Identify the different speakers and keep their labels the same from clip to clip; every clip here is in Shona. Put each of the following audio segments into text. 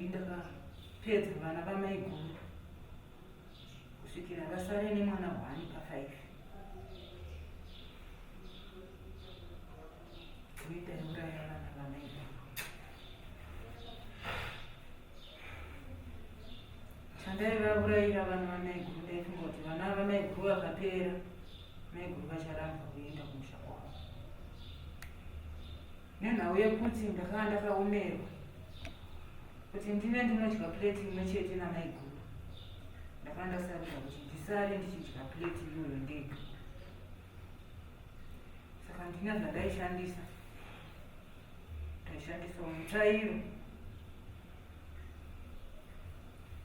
Speaker 1: ndakapedza vana VaMaiguru kusvikira vasare nemwana 1 pa5 kuitauraya vana VaMaiguru. Chandaivaurayira vana VaMaiguru ndaifunga kuti vana VaMaiguru vakapera Maiguru vacharamba kuenda kumusha kwavo. Nenhau yekuti ndakaomerwa kuti ndinodya plate imwe chete naMaiguru, ndakandasarudza kuti ndisare ndichidya plate iyoyo ndega. Saka ndina zvandaishandisa, ndaishandisawo mutsvairo.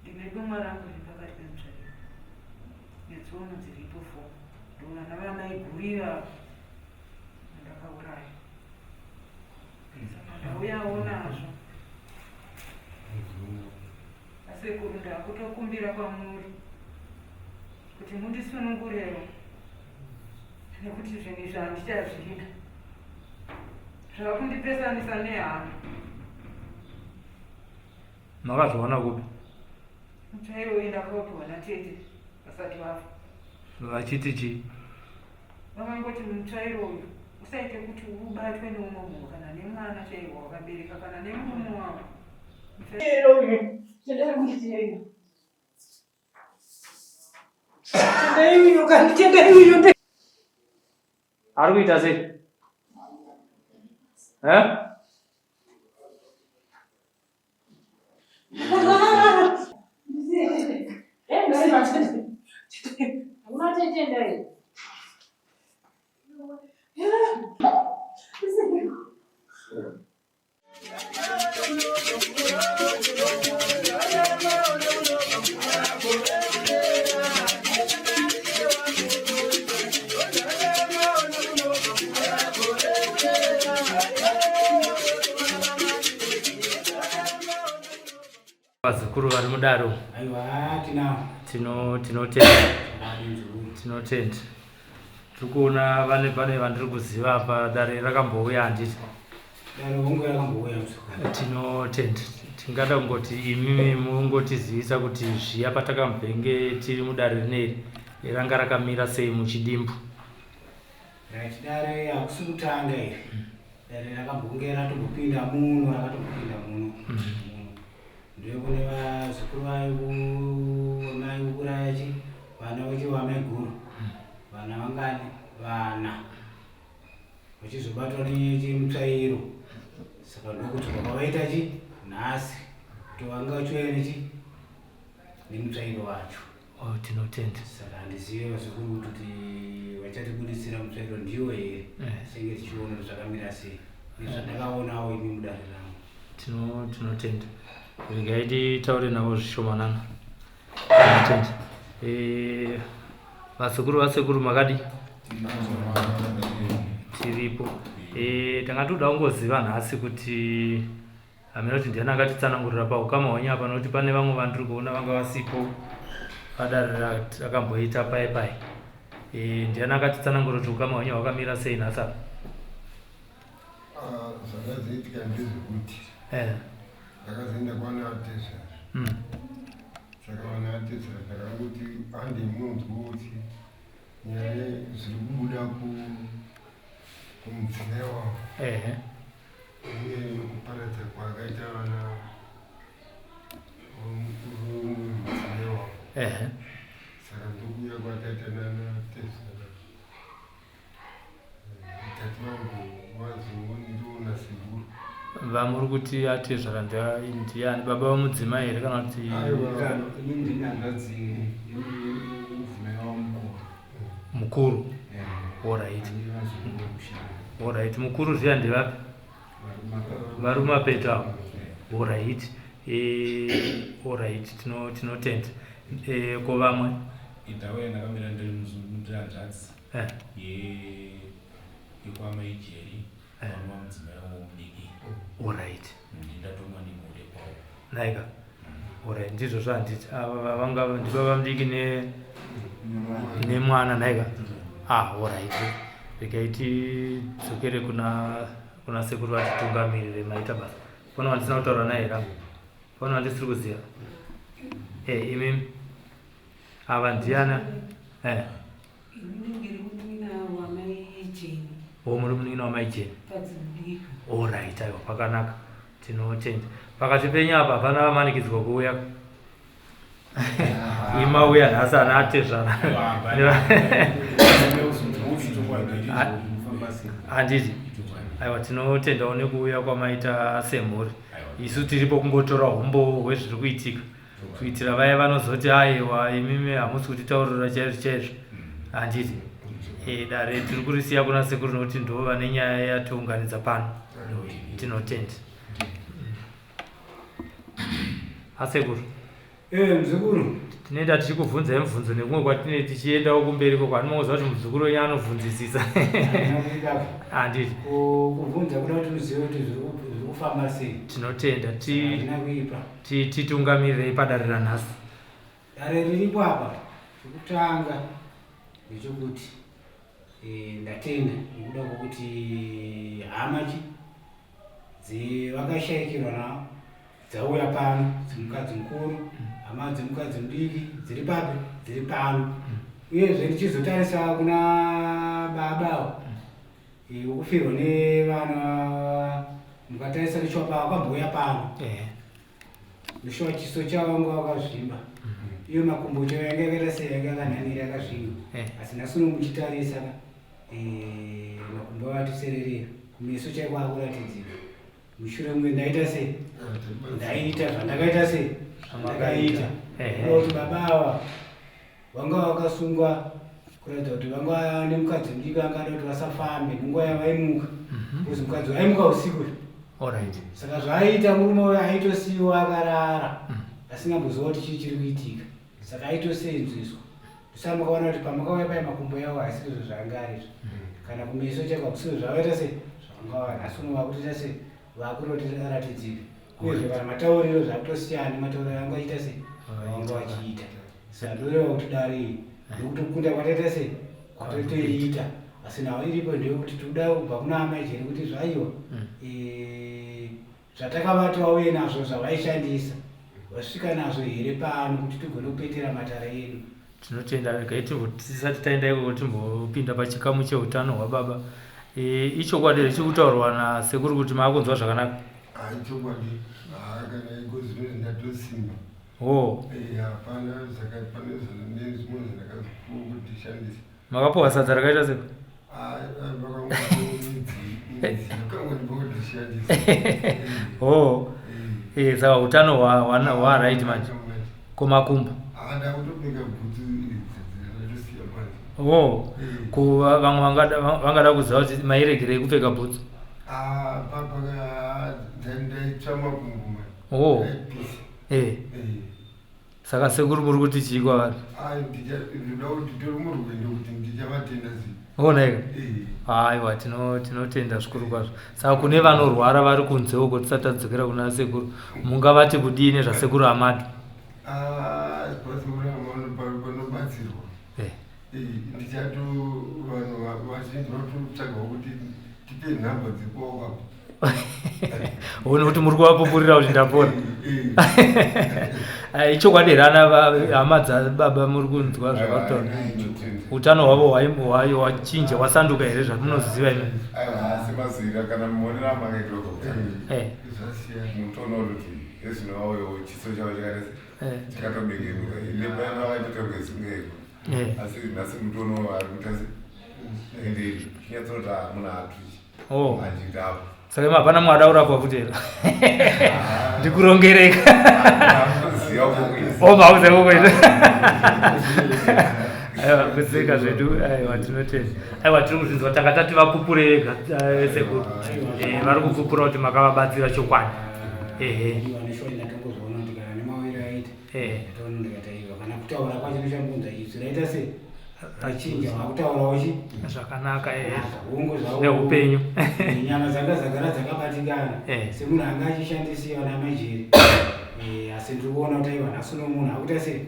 Speaker 1: Ndine dumwa rangu riri pakati pemutsvairo netsono dziripo 4. Vana VaMaiguru ivavo ndakauraya. Saka ndauyawo nazvo. Sekuru ndakutokumbira kwamuri kuti mundisunungurewo nekuti zvinhu izvi handichazvida. Zvakundipesanisa nehama.
Speaker 2: Makazviona kupi?
Speaker 1: Mutsvairo uyu ndakaupiwa tete vasati vafa.
Speaker 2: Vachiti chii?
Speaker 1: Vakangoti mutsvairo uyu usaite kuti ubatwe neumwe munhu kana nemwana chaiwo wakabereka kana nemurume wavo. Mutsvairo uyu
Speaker 2: ari kuita sei? Vazukuru vari mudaro.
Speaker 3: Aiwa
Speaker 2: tinotenda. Tikuona pane vandiri kuziva apa dare rakambouya handiti.
Speaker 3: Dare hongu rakambouya musukuru.
Speaker 2: Tinotenda. Tingada kungoti imimi mungotizivisa kuti zviya patakambenge tiri mudare rineri ranga rakamira sei muchidimbu.
Speaker 3: Dare hakusi kutanga iri. Dare rakambonge ratopinda muno. Ndiyo kune vazukuru vaiuraya chi vana vechi VaMaiguru. Vana vangani? Vana. Vachizobatwa nechimutsvairo. Saka ndokuti vakavaita chi nhasi kuti vanga vachiuya nemutsvairo wacho.
Speaker 2: Tinotenda.
Speaker 3: Saka handizive vazukuru kuti vachatibuditsira mutsvairo ndiwo here senge tichiona zvakamira sei. Nezvandakaonawo imi mudare rangu.
Speaker 2: Tinotenda. Regai taure navo zvishomanana. Vasekuru makadi tiripo. Tangatoda kungoziva nhasi kuti hamena kuti ndiani akatitsanangurira paukama hwenyu apa nokuti pane vamwe vandiri kuona vanga vasipo padare rakamboita pai. Ndiani akatitsanangurira kuti ukama hwenyu hwakamira sei nhasi apa?
Speaker 4: Zvakazoitika ndezvekuti ndakazoenda kwana atesa. Saka vana atesa ndakangoti handimunzwa kuti nyaya zviri kubuda kumudzimai wavo uye kuparadza kwakaita vana vomudzimai wavo. Saka ndokuuya kwakaita nana atesa. Tati vangu vazondiona Sekuru.
Speaker 2: Vamuri kuti ati zvakanda ndiani baba vomudzimai here kana kuti mukuru? Alright. Mukuru zviya ndevapi? Vari mumapeto avo. Alright. Tinotenda. Ko vamwe?
Speaker 5: Ndauya ndakamira ndiri muhanzvadzi yekwamaijeri vamwe mudzimai womudiki.
Speaker 2: Alright.
Speaker 5: Ndatomwa nemude kwavo.
Speaker 2: Naika. Alright, ndizvo zvanditi. Ava vanga ndibaba mudiki nemwana naika. Alright. Regai tidzokere kuna sekuru vatitungamirire maita basa. Pana vandisina kutaura naye rangu. Vana ndisiri kuziva. Imimi ava ndiana. Muri munin'ina wamaijeni. Alright, aiwa pakanaka. Tinotenda. Pakati penyu apa hapana vamanikidzwa kuuya. Imauya nhasi ana atezvana. Handiti. Aiwa tinotendawo nekuuya kwamaita semhuri. Isu tiripo kungotora umbo hwezviri kuitika. Kuitira vaya vanozoti aiwa imimi hamusi kutitaurira chaizvo. Handiti. Dare tiri kurisiya kuna sekuru nokuti ndo vane nyaya yatiunganidza pano. Tinotenda. Asekuru.
Speaker 3: Mzukuru.
Speaker 2: Tinoenda tichikubvunzai mibvunzo nekumwe kwatine tichiendawo kumberiko kwatinozwa kuti muzukuru wenyu anobvunzisisa. Handiti.
Speaker 3: Kubvunza kuda kuti uzive kuti zviri kufamba sei.
Speaker 2: Tinotenda titungamirei padare ranhasi.
Speaker 3: Dare riripo apa chekutanga ndechekuti ndatenda nekuda kwokuti hama vakashayikirwa navo dzauya pano, dzimukadzi mukuru, hama dzemukadzi mudiki dziri papi, dziri pano. Uyezve ndichizotarisa kuna baba wokufirwa nevana, mukatarisa neshopa wakambouya pano. Neshopa chiso chavo wanga wakazvimba. Iyo makumbo chavo yanga yakaita sei, yanga yakanhanira yakazvimba. Asi nhasi muchitarisa makumbo avo atisererera. Kumeso chaiko akuratidzika. Mushure mumwe ndaita sei? Ndaita zvandakaita sei? Ndakaita. Kuti baba ava vanga vakasungwa kuratidza kuti vanga nemukadzi mudiki angada kuti vasafambe nenguva yavaimuka. Kuzi mukadzi waimuka usiku. Saka zvaaita murume uyo aitosiyiwa akarara asingamboziva kuti chii chiri kuitika. Saka aitosenzeswa. Ndosaa makaona kuti pamakauya pai makumbo yavo haisizvo zvanga arizvo. Kana kumeso chaiko hakusizvo zvavaita sei? Zvanga nhasi uno vakutoita sei? Vakutotiratidzika. Uyezve kana matauriro zvakutosiyana nematauriro anga aita sei? Vanga vachiita. Saka ndoreva kuti dare ndokutokunda kwataita sei? Kwatotoiita. Asi nawo iripo ndeyekuti toda kubva kuna hama ijeri kuti zvaiwa zvatakavati vauye nazvo zvavaishandisa vasvika nazvo here pano kuti tigone kupetera matara edu.
Speaker 2: Tinotenda regai tisati taenda iko timbopinda pachikamu cheutano hwababa. Ichokwadi richikutaurwa nasekuru kuti maakunzwa zvakanaka.
Speaker 4: Ichokwadi kana ikozvinonzi ndatosimba. Hapana pane zvimwe zvandakazokundishandisa. Makapuwa
Speaker 2: sadza rakaita sei? Saka utano hwaraiti manje kumakumbo. Vamwe vangada kuziva kuti mairegerei kupfeka bhutsu. Saka sekuru muri kuti chii kwavari? Aiwa tinotenda zvikuru kwazvo. Saka kune vanorwara vari kunze uko tisati tadzokera kuna sekuru, mungavati kudii nezvasekuru Amadu?
Speaker 4: Panobatsirwa ndichato vanhu vazhinji vatotsvagawo kuti tipe nhamba dzekwavo.
Speaker 2: Uone kuti muri kuvapupurira kuti ndapora. Ichokwadi here hama dzababa muri kunzwa zvakataura? Utano hwavo hwachinja hwasanduka here zvamunoziva imi?
Speaker 6: Simazira kana mumonera amangedoko. Mutono kuti ezvinovawo chiso chavo chakatobegenuka. Ilemba yanga vaitotorwezingeko. Asi nhasi mutono ari kutasi ende chinyatsorota muna atu achitapo.
Speaker 2: Saka hapana mwadaurapwa futi here? Ndikurongereka. Mauze kukuita. Aiwa kuseka zvedu tinotenda. Aiwa tiri kuzvinzwa tanga tati vapupure vega sekuru. Vari kupupura kuti makavabatsira chokwadi.
Speaker 3: Kana kutaura kwacho ndichamubvunza izvi raita sei? Achinja wakutaurawo chi?
Speaker 2: Zvakanaka neupenyu.
Speaker 3: Nyama dzanga dzagara dzakabatikana. Semunhu anga achishandisiwa namajeri. Asi ndiri kuona kuti aiwa nhasi uno munhu akuita sei?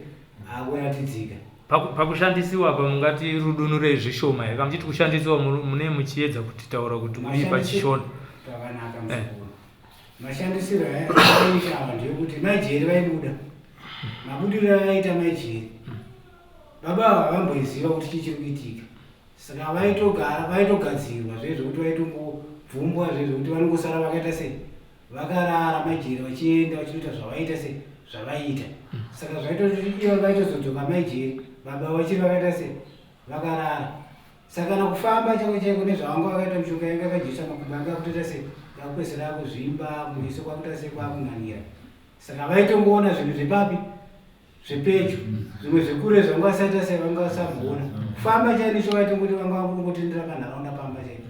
Speaker 3: Akuratidzika.
Speaker 2: Pakushandisiwa apa mungati rudunurei zvishoma here? Kana muchiti kushandisiwa mune muchiedza kuti taura kuti uri pachishona.
Speaker 3: Zvakanaka muzukuru. mashandisiro aita vantu yekuti maijeri vaibuda mabudiro avaita maijeri baba havamboiziva kuti chii chiri kuitika saka vaitogadzirwa zvezvokuti vaitombobvumbwa zvezvokuti vanongosara vakaita sei vakarara maijeri vachienda vachinoita zvavaita sei zvavaita saka zvaitoti ivo vaitozodzoka maijeri baba vachiri vakaita sei vakarara saka nakufamba chako chaiko nezvavanga vakaita mishonga yanga akajisa makumbo anga akutoita sei akupedzera kuzvimba muiso kwakuita sei kwakunanira saka vaitongoona zvinhu zvepapi zvepecho zvimwe zvekure zvanga vasaita sei vanga vasabvona kufamba chainiso vaitongoti vanga vakungotendera panharaunda pamba chaipo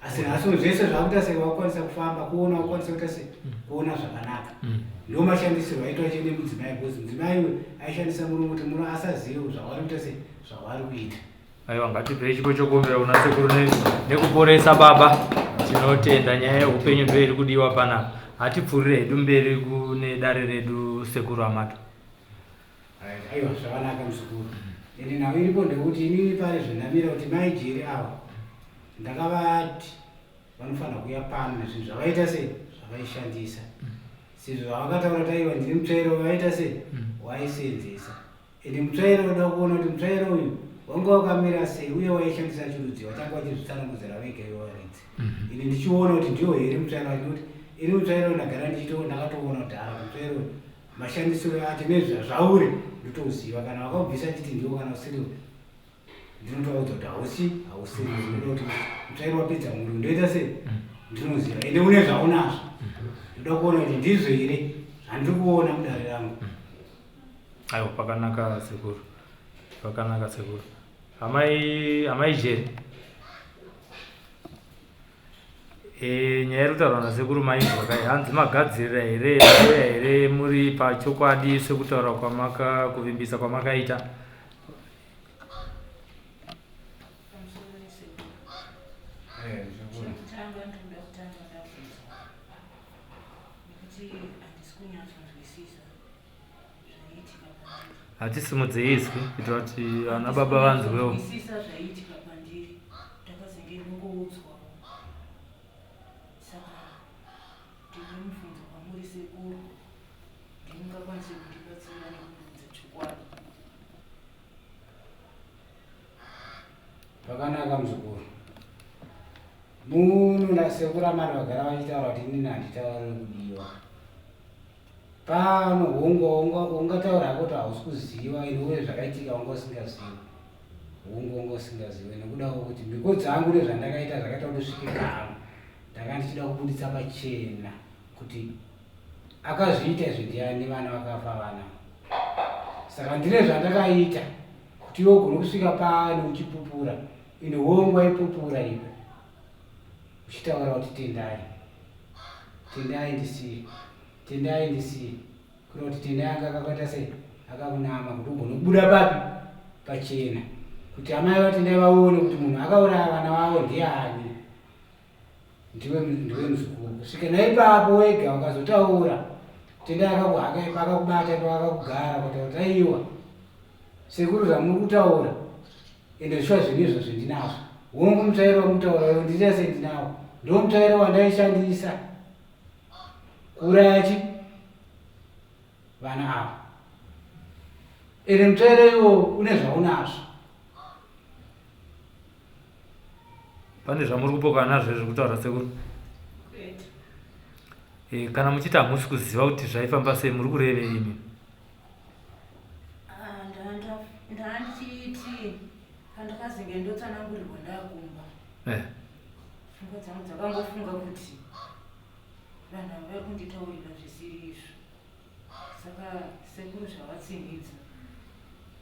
Speaker 3: asi nhasi zvese zvakuita sei vakukwanisa kufamba kuona vakukwanisa kuita sei kuona zvakanaka ndo mashandisirwo aitwa chine mudzimai bhozi mudzimai aishandisa murungu kuti muno asaziva zvavari kuita sei zvavari kuita.
Speaker 2: Aiwa, ngatipei chipo chokumbira kuna sekuru nekuporesa baba. Tinotenda nyaya yeupenyu ndo iri kudiwa panapa. Hatipfurire hedu mberi kune dare redu Sekuru Amadu.
Speaker 3: Aiwa, zvakanaka musekuru. Ende nawo iripo ndekuti inini pari zvinamira kuti maijeri ava ndakavati vanofanira kuuya pano nezvinhu zvavaita sei zvavaishandisa. Sezvo zvavakataura taiwa ndiri mutsvairo vaita sei waisenzesa. Ende mutsvairo unoda kuona kuti mutsvairo uyu wanga wakamira sei uye waishandisa chirudziwa changa wachizvitsanangudzira vega ivaridzi. Ini ndichiona kuti ndiwo here mutsvairo achiti ini mutsvairo ndagara ndakatoona kuti ava mutsvairo mashandisiro acho nezvazvauri ndotouziva kana wakabvisa chiti ndiwo kana usiriwo ndinotaudza kuti hausiri zvinoda kuti mutsvairo wapedza muru ndoita sei ndinoziva ende une zvaunazvo ndoda kuona kuti ndizvo here zvandiri kuona mudare rangu.
Speaker 2: Aiwa, pakanaka sekuru, pakanaka sekuru. Amai jeri nyaya iri kutaurwa nasekuru maizwa kai hanzi magadzirira here muri pachokwadi sekutaura kuvimbisa kwamakaita. Hatisimudze izwi kuitira kuti vana baba vanzwewo.
Speaker 3: Pakanaka muzukuru. Munhu nasekuru Amadu vagara vachitaura kuti inini handitauri kudiwa. Pano ungataura kuti hausi kuziva iwe zvakaitika wanga usingazivi. Wanga usingazivi nekuda kwokuti mhiko dzangu nezvandakaita zvakaita kuti svike pano ndanga ndichida kubuditsa pachena kuti akazviita zvindiani vana vakafa vana. Saka ndine zvandakaita kuti iwe ugone kusvika pano uchipupura ine hongu waipupura iwe uchitaura kuti tendai ndisiye kuda kuti tendai anga akakwata sei akakunama kuti ugone kubuda papi pachena kuti amai vatendai vaone kuti munhu akauraya vana vavo ndiani. Ndiwe muzukuru kusvika naipapo wega wakazotaura tendai akakubata pakakugara kuti aiwa sekuru zvamuri kutaura ende zvishuwa zvinizvo zvendinazvo hongu mutsvairo wamutaura iwo ndita sendinawo ndo mutsvairo wandaishandisa kuuraya chi vana ava ende mutsvairo iwo une zvaunazvo.
Speaker 2: Pane zvamuri kupokana nazvo zvekutaura sekuru? Kana muchiti hamusi kuziva kuti zvaifamba sei muri kurevei imi?
Speaker 1: Ndandichiti pandakazinge ndotsanangurirwa ndakumba pfungwa dzangu dzakangofunga kuti vanhu vari kunditaurira zvisiri izvo. Saka sekuru zvavatsingidza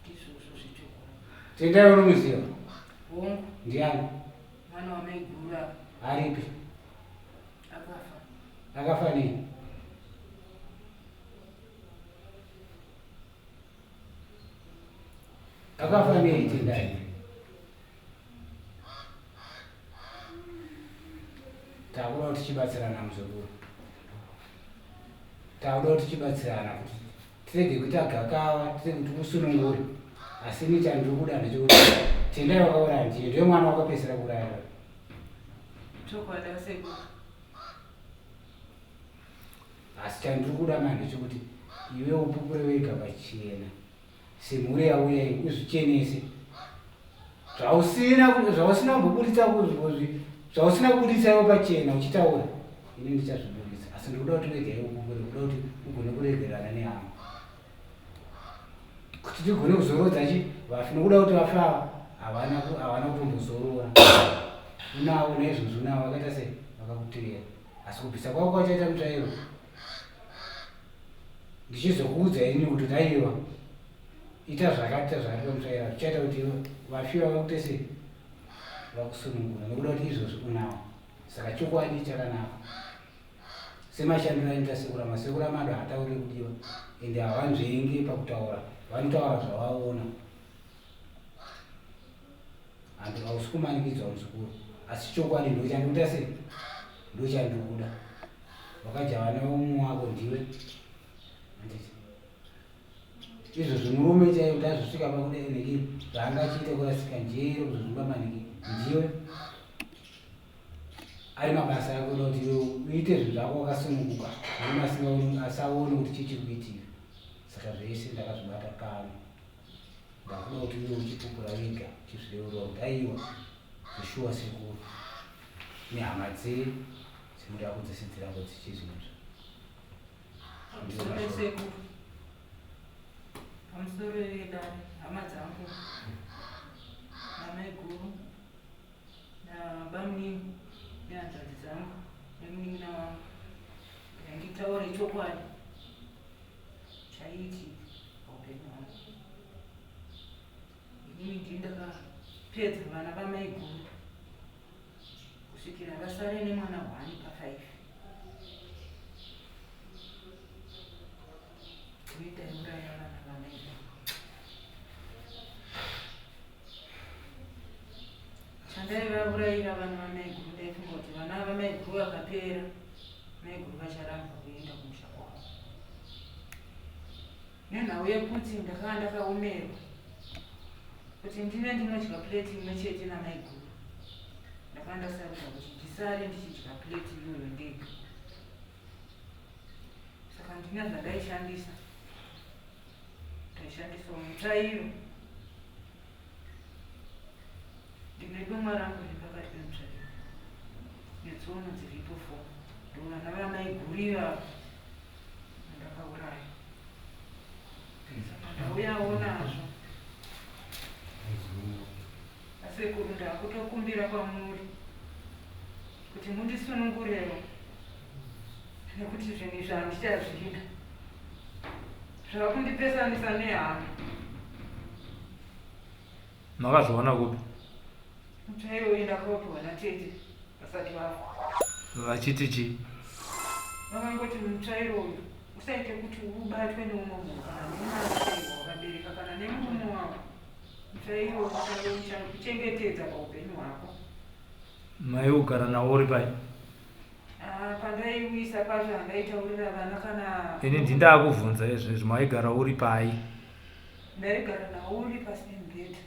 Speaker 1: ndizvozvo zvechokwadi.
Speaker 3: Tendai unomuziva?
Speaker 1: Hongu.
Speaker 3: Ndiani?
Speaker 1: Mwana wamaiguru apa.
Speaker 3: Aripi?
Speaker 1: Akafa.
Speaker 3: Akafa nei? Akafa nei tendai? Takuda kuti tichibatsirana muzukuru. Takuda kuti tichibatsirana kuti tirege kuita gakava, tirege kuti usunungure. Asi ini chandiri kuda ndechekuti tendai wakauraya ndiye ndiye mwana wakapedzisira kuuraya.
Speaker 1: Chokwadi sekuru.
Speaker 3: Chandiri kuda manje chekuti iwe upupure wega pachena. Semhuri yauya uzvichenese. Zvausina kubuditsa kuzvozvi. Zvausina kubuditsa iwe pachena uchitaura. Ini ndichazvibuditsa. Asi ndikuda kuti wega iwe upupure, kuda kuti ugone kuregerana nehama. Kuti tigone kuzorodza chi vafi nokuda kuti vafi havana kutombozorora. Unawo naizvozvo unawo vakaita sei vakakuteera. Asi kubvisa kwako kwachaita mutsvairo. Ndichizokuudza ini kuti taiwa ita zvakaita zvari pamutsvairo zvichaita kuti vafiwa vakuite sei vakusunungura nokuda kuti izvozvo unawo. Saka chokwadi chakanaka. Semashandiro anoita Sekuru Amadu haatauri kudiwa ende havanzvengi pakutaura. Vanotaura zvavaona. Antu hausi kumanikidzwa muzukuru. Asi chokwadi ndochandikuita sei ndochandikuda. Wakajava neumwe wako ndiwe. Izvozvo murume chaiwo kuti azosvika pakudai zvaangachiita kurasika njere kuzozvimba maniki ndiwe. Ari mabasa ako kuda kuti uite zvinhu zvako wakasununguka. Ari asaone kuti chii chiri kuitika. Saka zvese ndakazvibata kare. Ndakuda kuti iwe uchipupura wega uchizvireurura kuti aiwa zvishuwa Sekuru nehama dziri dzinoda kudzisidzira dzichizvinzva.
Speaker 1: Sekuru pamusoro wedare hama dzangu VaMaiguru naBamunini nehanzvadzi dzangu nemunina wangu ndangitaure chokwadi chaiiti paupenyu hwangu. Inini ndini ndakapedza vana VaMaiguru kusvikira vasare nemwana 1 pa5. Kuitauraya vana VaMaiguru. Chandaivaurayira vana VaMaiguru ndaifunga kuti vana VaMaiguru vakapera, Maiguru vacharamba kuenda kumusha kwavo. Nenhau yekuti ndakanga ndakaomerwa kuti ndine ndinodya plate imwe chete naMaiguru. Ndakanga ndasarudzwa kuti ndisare ndichidya plate iyoyo ndega. Saka ndine zvandaishandisa. Ndaishandisa mutsvairo. Ndine dumwa rangu riri pakati pemutsvairo netsono dziripo 4. Ndovana VaMaiguru ivavo ndakauraya. Saka ndauyawo nazvo. Sekuru ndakutokumbira kwamuri kuti mundisunungurewo nekuti zvinhu izvi handichazvida. Zvakundipesanisa nehama.
Speaker 2: Makazviona kupi?
Speaker 1: Mutsvairo ndakaupiwa natete vasati vafa.
Speaker 2: Vachiti chii?
Speaker 1: Vakangoti mutsvairo uyu usaite kuti ubatwe neumwe munhu kana nemwana wakabereka kana nemurume wako. Mutsvairo kuchengetedza paupenyu hwako.
Speaker 2: Mai ugara nawo uri pai?
Speaker 1: Pandaiwisa pacho handaitaurira vana kana.
Speaker 2: Ini ndindakuvhunza izvezvi maigara uri pai?
Speaker 1: Ndaigara nawo uri pasi pemubhedha.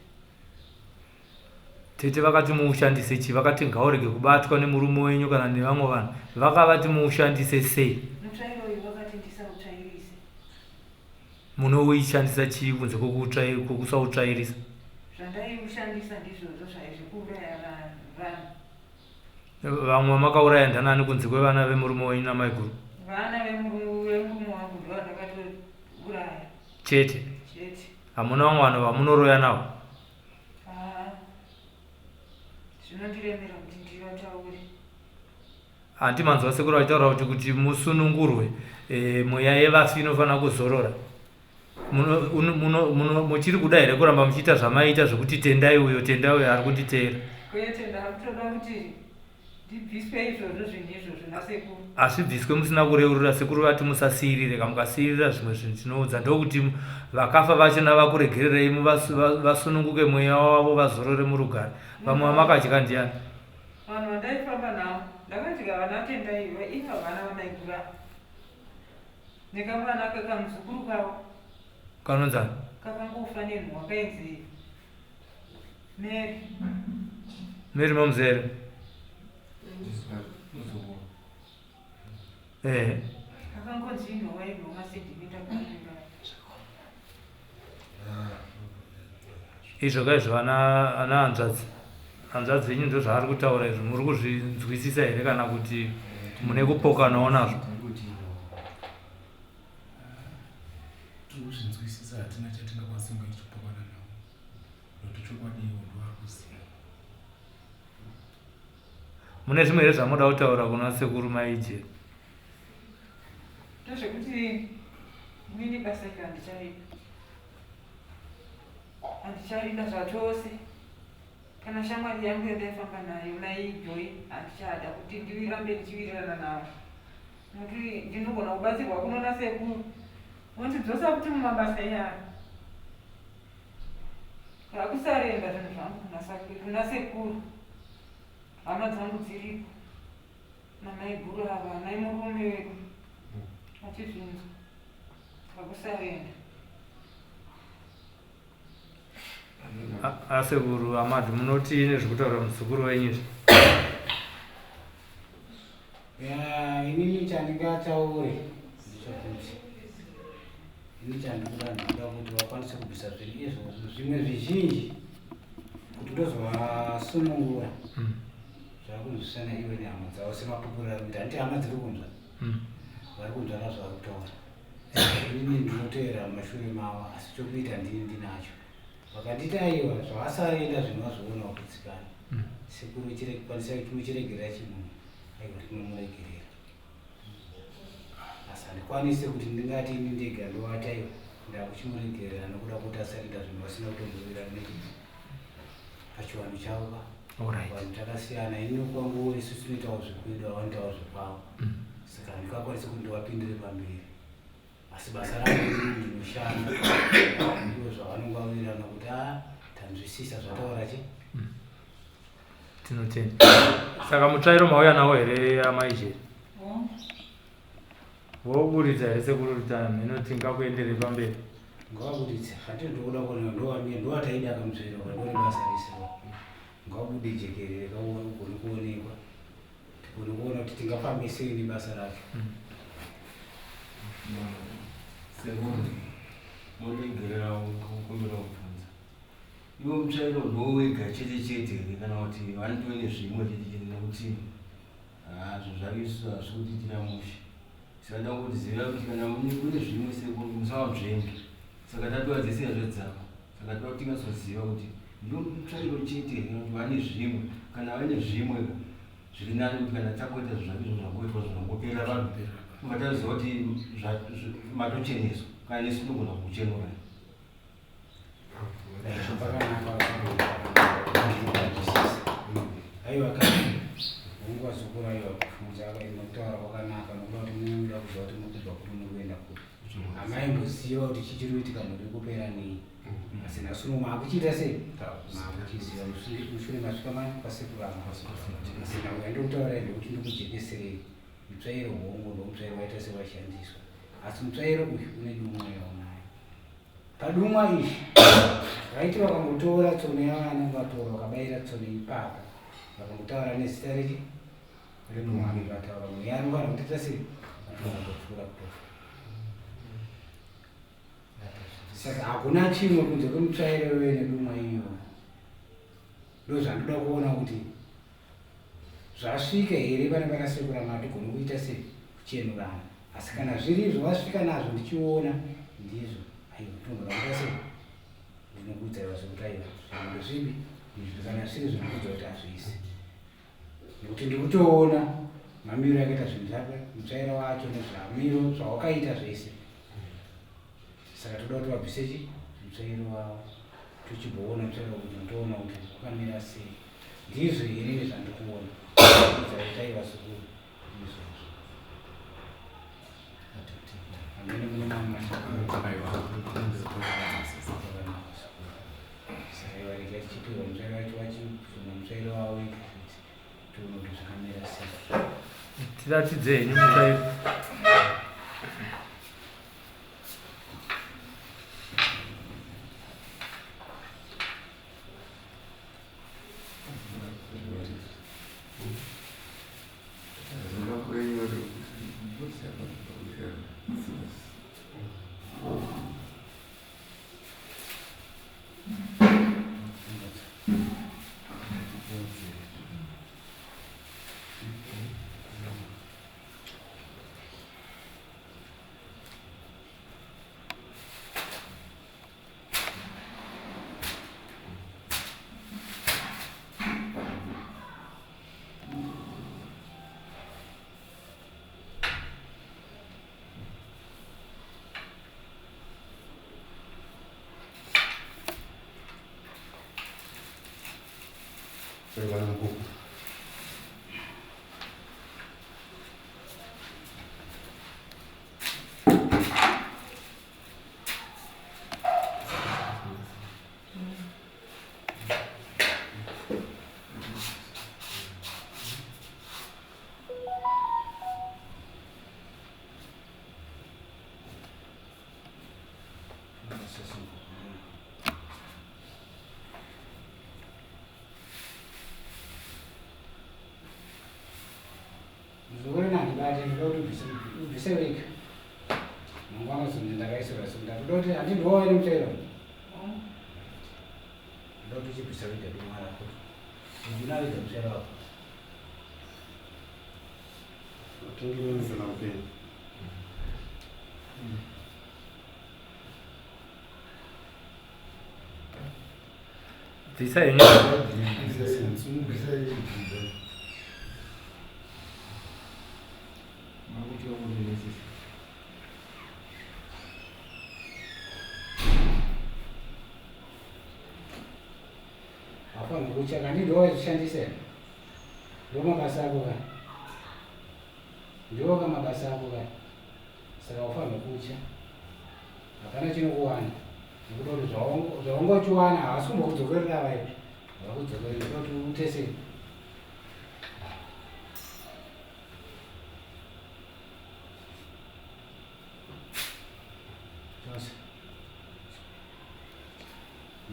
Speaker 2: Tete vakati muushandise chii? Vakati ngaurege kubatwa nemurume wenyu kana nevamwe vanhu. Vakavati muushandise sei?
Speaker 1: Mutsvairo uyu vakati ndisautsvairise.
Speaker 2: Munoushandisa chii kunze kwokusautsvairisa?
Speaker 1: Zvandaiushandisa ndizvozvo zvaizvikuuraya vanhu.
Speaker 2: Vamwe makauraya ndanani kunze kwevana vemurume wenyu naMaiguru?
Speaker 1: Vana vemurume wangu ndo vandakatouraya.
Speaker 2: Chete?
Speaker 1: Chete.
Speaker 2: Hamuna vamwe vanhu vamunoroya navo?
Speaker 1: Zvinondiremera kuti ndivataure.
Speaker 2: Handimanzwa Sekuru achitaura kuti musunungurwe mweya yevafi inofanira kuzorora. Muchiri kuda here kuramba muchiita zvamaita zvokuti tendai uyo ari kunditeera?
Speaker 1: Kwete, ndakutoda kuti ndibviswe izvozvo zvinhu izvozvo naSekuru.
Speaker 2: Hazvibviswe musina kureurura. Sekuru vati musasiyirire. Kamusasiyirira zvimwe zvinhu zvinoudza ndokuti vakafa vachona vakuregererei vasununguke mweya wavo vazorore murugare. Vamwe vamakadya ndiani?
Speaker 1: Vanhu vandaifamba navo ndakadya vanatenda iva iva vana VaMaiguru nekamwana kakamuzukuru kavo
Speaker 2: kanonzani
Speaker 1: kakangofa nenhwa kainzi
Speaker 2: Mary mamuzere.
Speaker 1: akangonzi inowaino masentimita kuinga
Speaker 2: izvo kaizvo ana hanzvadzi venyu ndo zvaari kutaura izvo muri kuzvinzwisisa here kana kuti mune kupokanawo nazvo?
Speaker 5: Kuzvinzwisisa hatina chatingakwanisa kunge tichipokana nawo nokuti chokwadiwo ndoari kuziva.
Speaker 2: Mune zvimwe here zvamuda kutaura kuna sekuru maijeri?
Speaker 1: ndozvekuti mini basa ika handicharida zvachose. Kana shamwari yangu yandaifamba nayo naijoi handichada kuti ndirambe ndichiwirirana navo nokuti ndinogona kubatsirwa kunona sekuru wondidzosa kuti mumabasa yavo kakusarenda zvinhu zvangu kuna sekuru. Hama dzangu dziripo namaiguru ava naimurume wedu achizvinzwa kakusarenda.
Speaker 2: Sekuru Amadu, munoti nezvekutaura muzukuru wenyizvi?
Speaker 3: Inini chandingataure ndechekuti ini chandikuda ndinoda kuti vakwanise kubvisa zvimwe zvizhinji kuti ndozovasumungura zvakunzwisana iwe nehama dzavo semapupurira kuti handiti hama dziri kunzwa vari kunzvana zvavari kutaura. Inini ndinoteera mumashure mavo asi chokuita ndini ndinacho. Vakandita aiwa zvavasarenda zvinozvoonawo kutsikana sekuru kwanisa kumuchiregerera chimunhu aiwa tinomuregerera asi handikwanise kuti ndingati ini ndega ndovati aiwa ndakuchimuregerera nokuda kuti asarenda zvinhu vasina kutombovirana nekii pachivanhu chavo vanhu takasiyana. Ini kwangu isu tinoitawo zvekwedu avanoitawo zvekwavo saka handikakwanise kuti ndivapindire pamberi asi basa rangu ndinoshanda ndiwo zvavanongawirirana kuti tanzwisisa zvataura chi
Speaker 2: tinotenda. Saka mutsvairo mauya nawo here amaijeri? Voburitsa here sekuru kuti mhino tingakuendere pamberi?
Speaker 3: Ngavabuditse hati ndokuda kuona ndowataida kamutsvairo kandori basa rese ngavabudi jekerere kagone kuonekwa tigone kuona kuti tingafambe sei nebasa racho.
Speaker 7: Sekuru muregerera kukumbira kubvunza iwe mutsvairo ndowega chete chete here kana kuti vanotone zvimwe chete chete nekuti zvinhu zvakaiswa zvekuti tinamusha saka nda kuti ziva kuti kana mune zvimwe sekuru musavabvenge saka tatora dzese zvedzavo saka toda kuti tingazoziva kuti ndo mutsvairo chete here kuti vane zvimwe kana vane zvimwe zviri nani kuti kana takuita zvazvizvo zvangoitwa zvinongopera vanhu ungataziva kuti matocheneswa kana nesu tinogona kuchenura.
Speaker 3: Aiwa kana mungu asukura aiwa kufunza inokutaura kwakanaka nokuda kuti munoda kuziva kuti mukubva kuti munoenda kuti amaimboziva kuti chichiriitika muri kupera nei asi nasuno maakuchiita sei maakuchiziva mushure masvika pasekuru asi nauya ndokutaura ndekuti ndikujekeserei mutsvairo hongo ndomutsvairo waita sevashandiswa asi mutsvairo uyu une dumwa yaunayo. Padumwa izvi vaiti vakangotora tsono yavanenge vatora vakabayira tsono ipapa vakangotaura nezita rechi redumwa vataura mwe yaanofana kutoita sei atonatopfuura kutofa. Saka hakuna chimwe kunze kwemutsvairo iwe nedumwa iyo ndo zvandoda kuona kuti zvasvika here pane pakasekura matigone kuita sei kuchenurana asi kana zviri zvavasvika nazvo ndichiona ndizvo aiwa tongorauta sei zvinokudzaiwa zvekuti aiwa zvinhu zvipi izvi kana zviri zvinokudza kuti hazvisi nekuti ndikutoona mamiro akaita zvinhu zvake mutsvairo wacho nezvamiro zvawakaita zvese saka toda kuti vabvisechi mutsvairo wavo tichibhoona mutsvairo kuti ndoona kuti wakamira sei ndizvo here nezvandikuona aiwa sekuru izvozvo amene mune mamwe saka ivarega tichipiwa mutsvairo wacho wachifuna mutsvairo wavo tione kuti zvakamira sei.
Speaker 2: Tiratidze henyu mutsvairo.
Speaker 6: Zimbabwean
Speaker 2: This is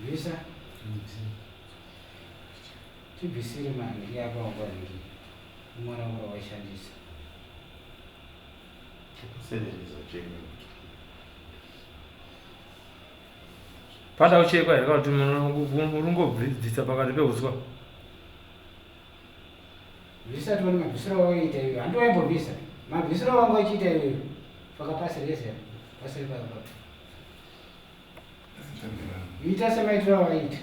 Speaker 3: Visa? Tibisiri mani ya kwa ngi. Mwana wa shandisa.
Speaker 2: Pata uchekwa here kuti murungobvisa pakati peuswa.
Speaker 3: Visa toni mabvisiro waita iyo. Handoimbobvisa. Mabvisiro wangu achiita iyo. Pakapasira yese. Pasiri pakapa. Ita semaitira waita.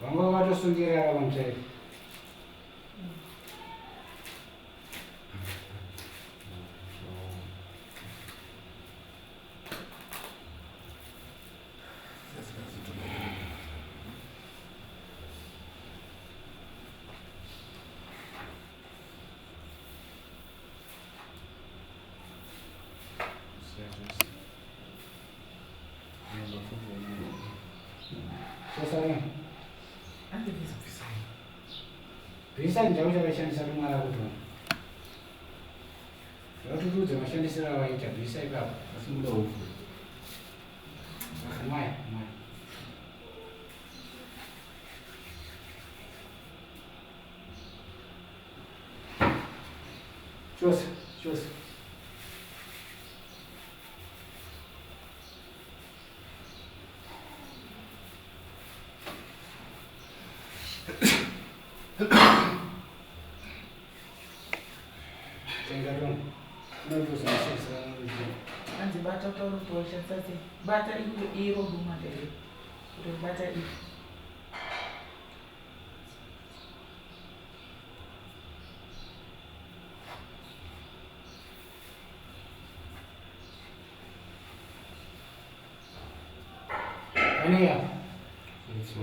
Speaker 3: Wangu watu sungira ya mchai. Sasa visa njau chavashandisa rumwara kuti vatutudze mashandisiro avaita visa ipapo asi muda ufu mwaya chose
Speaker 1: bata iro duma dele. Bata iro.
Speaker 3: Ania.
Speaker 5: It's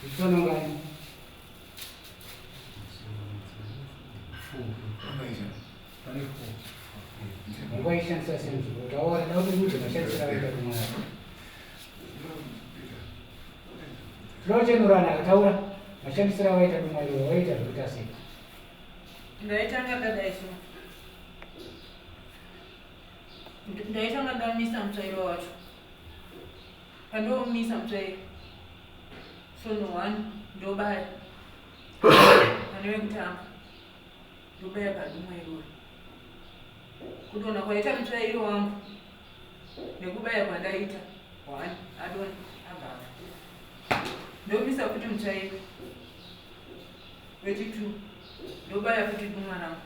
Speaker 3: Isono ngani? Ungoishandisa senzo. Utaona kuti kuti mashandisira kuita kumwana. Flochenorana akataura mashandisira waita kumwana waita zvoita sei?
Speaker 1: Ndaitanga dadaiso. Ndaitanga ndamisa mutsvairo wacho. Pandomisa mutsvairo. Sono 1 ndobaya. Pane wekutanga. Ndobaya padumwe iroro. Kudona kwaita mutsvairo wangu. Nekubaya kwandaita 1 adoni agafa. Ndomisa kuti mutsvairo. Wechi2 ndobaya kuti dumwana wangu.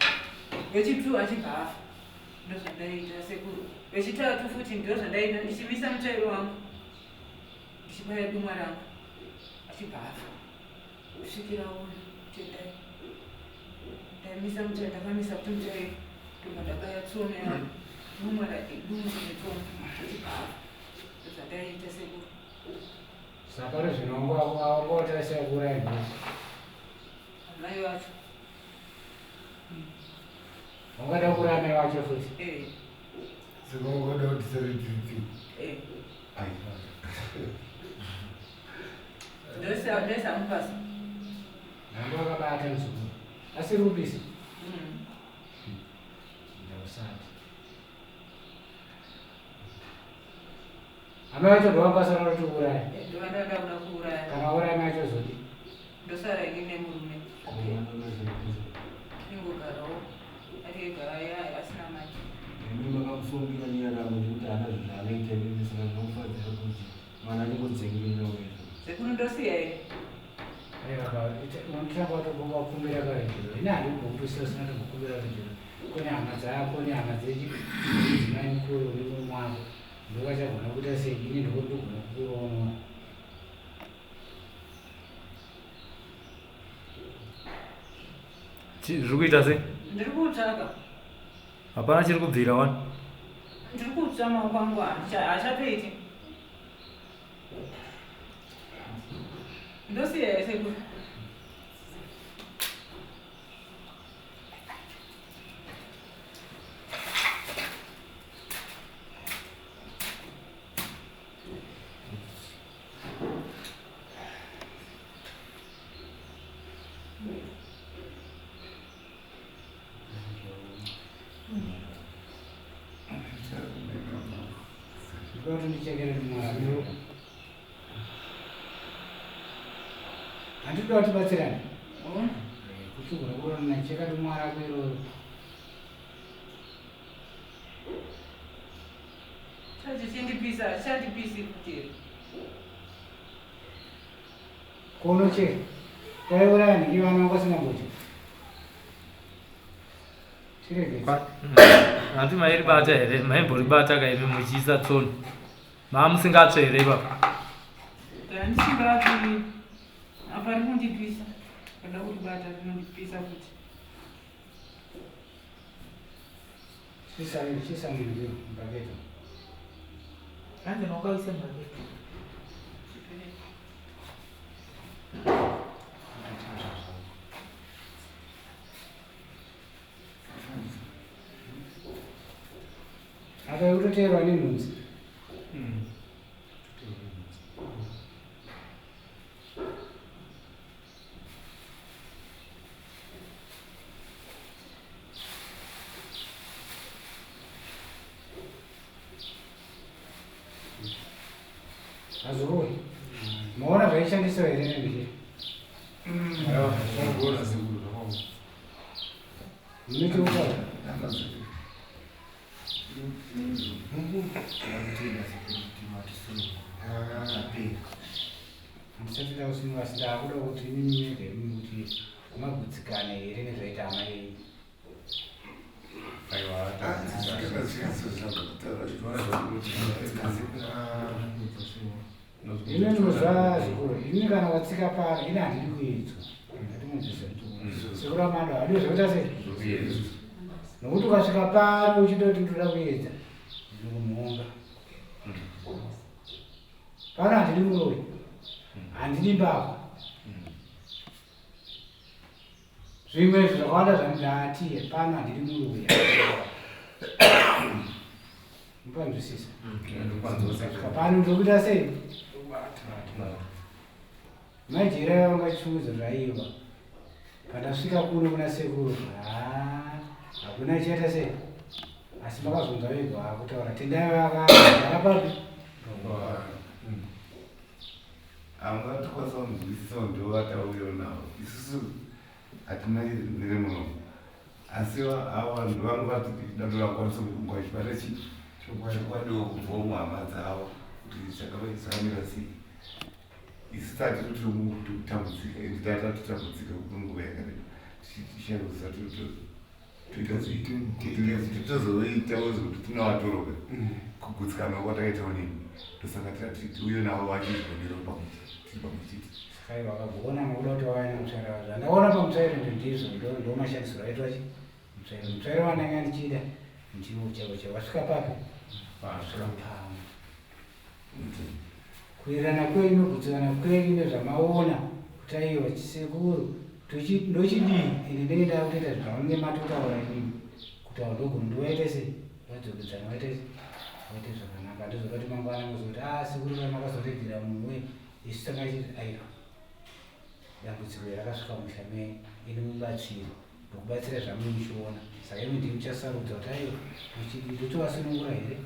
Speaker 1: Wechi2 achibhafa. Ndozvandaita sekuru. Wechitatu futi ndozvandaita ndichimisa mutsvairo wangu. Ndichibaya dumwana wangu. Achibhafa. Kusvikira uno tendai. Ndamisa mutsvairo ndakamisa kuti mutsvairo. Ndobaya tsono yangu. Dumwana netsono achibhafa. Ndozvandaita sekuru.
Speaker 3: Saka zvinongwa awongota sekuru ayi.
Speaker 1: Mai vacho.
Speaker 3: Ungada kurame wacho futi.
Speaker 4: Saka ungada kuti seretiti.
Speaker 1: Ndosa mupasa.
Speaker 3: Nangu akabata mzukuru. Asi rubisi. Ndosati. Ame wacho ndowambasa roti uraya.
Speaker 1: Ndovandada kuda kuuraya.
Speaker 3: Kana uraya macho zoti.
Speaker 1: Ndosara ine murume. Ingogarawo. Arigara yaya asina manje.
Speaker 7: Mimi makamusungira nyaramo kuti ana zvinoita ndisina zvinofadzira kuti mwana ndingodzengera wewe.
Speaker 1: Sekuru ndosiya ere.
Speaker 3: Unotanga kutoboka kukumbira karejero. Ine handikukumbusira usina kukumbira karejero. Kune hama dzako, kune hama dzimai mukuru uri mumwako. Ndokachagona kuita sei, ini ndokundogona kukurono.
Speaker 2: Zviri kuita sei?
Speaker 1: Ndiri kutsvaka.
Speaker 2: Hapana chiri kubvira wani?
Speaker 1: Ndiri kutsva maoko angu hachapeti. Ndosiya ere sekuru.
Speaker 3: Ndoti ndichekere mwana. Handitoda tibatsirane. Kuti unoona nacheka mwana kwero.
Speaker 1: Chachindipisa, chandipisi kuti.
Speaker 3: Konoche. Kwauraya ni vana vasina mbote. Chirege.
Speaker 2: Hanti mairibata here, maimboribata kaime muchiisa tsono. Mamusingatsva here ipapa.
Speaker 1: Ndandisingati apa rinondipisa. Kada kuribata rinondipisa kuti.
Speaker 3: Chisa mwingi mbageto.
Speaker 1: Ande nokaisa mbageto.
Speaker 3: Aka utoteerwa nenhunzi. Azuroi. Maona zvaishandiswa here nemhiri. Munoti ukava. Musatida kusunga sida kuda kuti ninyeke kuti magutsikane here nezvaita hama yenyu. Ine ndinozva zvikuru. Ini kana watsika pano ine handidi kuedzwa. Sekuru Amadu hadii zvokuita sei? Nokuti ukasvika pano uchitoti ndoda kuedza ndinokumuonga. Pana handidi muroyi. Handidi mbavha. Zvimwe zvakawanda zvandati pana handidi muroyi. Mupanzwisisa. Pano ndokuita sei? Majira vangachiudza zvaiva. Pandasvika kuno kuna sekuru. Hakuna chaita sei. Asi makazonzwa vega kutaura tendai vakapapi.
Speaker 6: Angatikwanisa kunzwisisa ndo vatauyo nawo. Isusu hatina nemuno. Asi ava ndo vangu vati dando vakwanisa kungwa chipata chokwadiwo kubva muhama dzavo kuti chakavaizamira sei. Isu tati kutambudzika ende tatatitambudzika kunguva yakareba tichishandisa titozoita kuti tinovatoroka kugutsikana kwatakaitawo nini ndosaka tiuyo navo vachizgonero pamwechete.
Speaker 3: Kai vakagona nokuda kuti wavaina mutsvairo zvandaona pamutsvairo ndizvo ndo mashandisiro aitwa mutsvairo vanenge ndichida ndiwo chaiwo wasvika papi wasvika pamwe kuirana kwenyu kugutsikana kwenyu nezvamaona kuti aiwa chisekuru ndochidii ende ndenda kutoita zvavanenge matotaura inini kutaura ndogona ndiwaite sei vadzokedzana waite zvakanaka ndozokati mangwana muzoti sekuru vamakazoredzera munhu we isu takachiti aiwa dambudziko rakasvika musha mei ini mubatsiri ndokubatsira zvamuchiona saka imi ndimi muchasarudza kuti aiwa ndotovasunungura here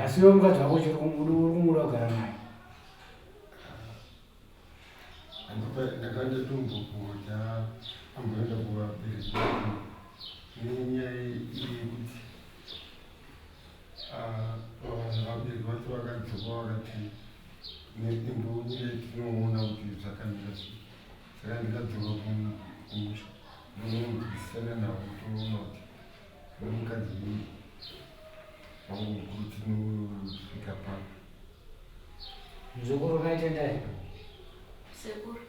Speaker 3: asi iwe mukadzi wako chiri kumuda kugara naye
Speaker 4: ndakandatombopoda amboenda kuvabereki nenyaya yekuti vabereki vacho vakadzoka vakati imbonyaya tinoona kuti zvakamira sei saka ndikadzoka kumusha ndonomudzivisana navo toona kuti nomukadzi vangu kuti tinosvika pano.
Speaker 3: muzukuru unaitendai
Speaker 8: Sekuru.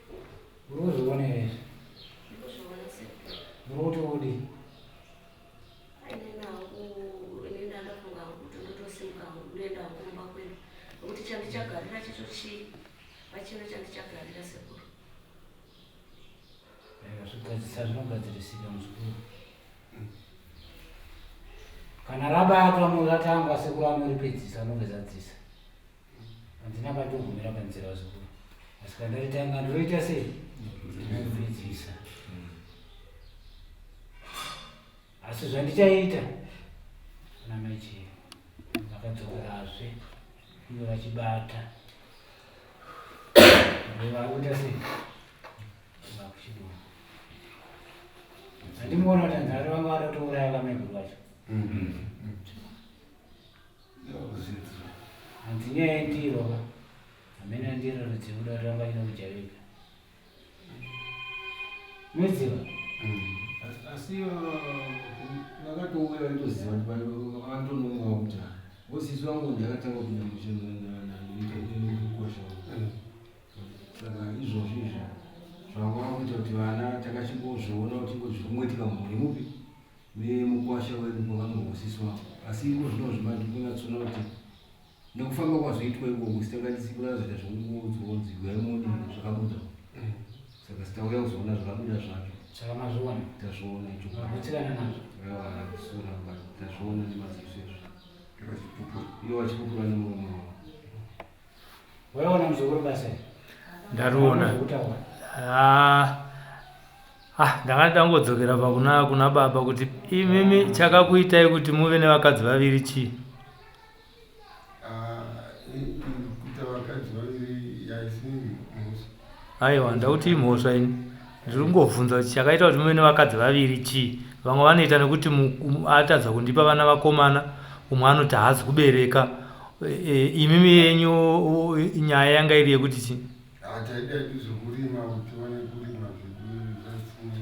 Speaker 3: urikuzviona here
Speaker 8: Ndikuzviona sekuru.
Speaker 3: muri kuti udi
Speaker 8: Ine ndandafunga kuti ndotosimuka ndenda kumba kwenu nokuti chandichagarira chicho chii pachino chandichagarira sekuru.
Speaker 3: zvigadzisa zvinogadzirisika muzukuru kana rabatwa muratangwa sekuru anoripedzisa anongezadzisa handina patogumira panzira zukuru asi kandaritanga ndinoita sei ndinopedzisa asi zvandichaita ana maichero vakadzokerazve ivo vachibata varikuita sei vakuchidua handimuona kuti anzari vanga vada kutouraya VaMaiguru vacho hanzi nyaya yendirova hamene ndiro rudzivuda kuti vanga ina kujarika mudziva
Speaker 7: asi vakatouya vaitoziva vantonomwa kuti vosisi vangu ndakatanga kunyamushekosha saka izvozvo izvo zvangava kuita kuti vana takachingozviona kuti zvirikumoitika mhuri mupi memukwasha wedu kwavamuhosisi wavo asi iko zvino zvimandikunyatsona kuti nekufamba kwazvoitwa ikoko sitakatisikura zvoita zvongodzonzigwaimoni zvakabuda saka sitauya kuzoona zvakabuda zvacho
Speaker 3: saka mazviona
Speaker 7: tazviona
Speaker 3: vakutsikana nazvo
Speaker 7: tazviona nemaziso ezvo iwo vachipupura nemuromo wavo
Speaker 3: waiona muzukuru basa
Speaker 2: ndariona ndanga ndangodzokera kuna baba kuti imimi chakakuitai kuti muve nevakadzi vaviri chii?
Speaker 4: kuita vakadzi vaviri yaisi mhosva.
Speaker 2: Aiwa ndauti imhosva ini ndiri kungovhunza kuti chakaita kuti muve nevakadzi vaviri chii? Vamwe vanoita nekuti atadza kundipa vana vakomana umwe anoti haazi kubereka. Imimi yenyu nyaya yanga iri yekuti chii?
Speaker 4: Taida zvokurima kuti wane kurima zvedu nezvekuti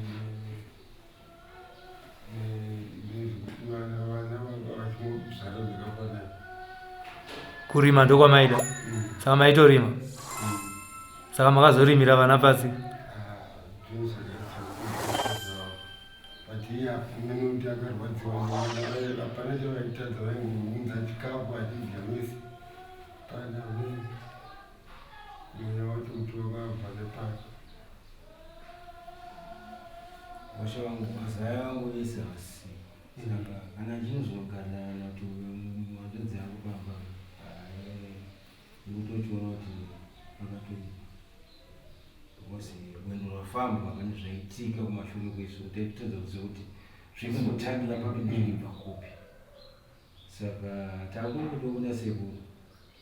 Speaker 4: vana vachizvara zvakafanana.
Speaker 2: Kurima ndokwamaida saka maitorima saka makazorimira vana pasi.
Speaker 4: But here kuti akarwadziwa hapana chavaitadza vaingounza chikafu achidya misi pana mweya wacho kuti wakabva nepake
Speaker 7: washa wangu mazaya wangu vese hasi saka kana chinozogara kuti wanzodzi yangu pamba ndikutochiona kuti vakatoi because when wafamba pane zvaitika kumashure kwesu taitotadza kuziva kuti zvikumbotangira papi nezvibva kupi saka takuri kutoona sekuru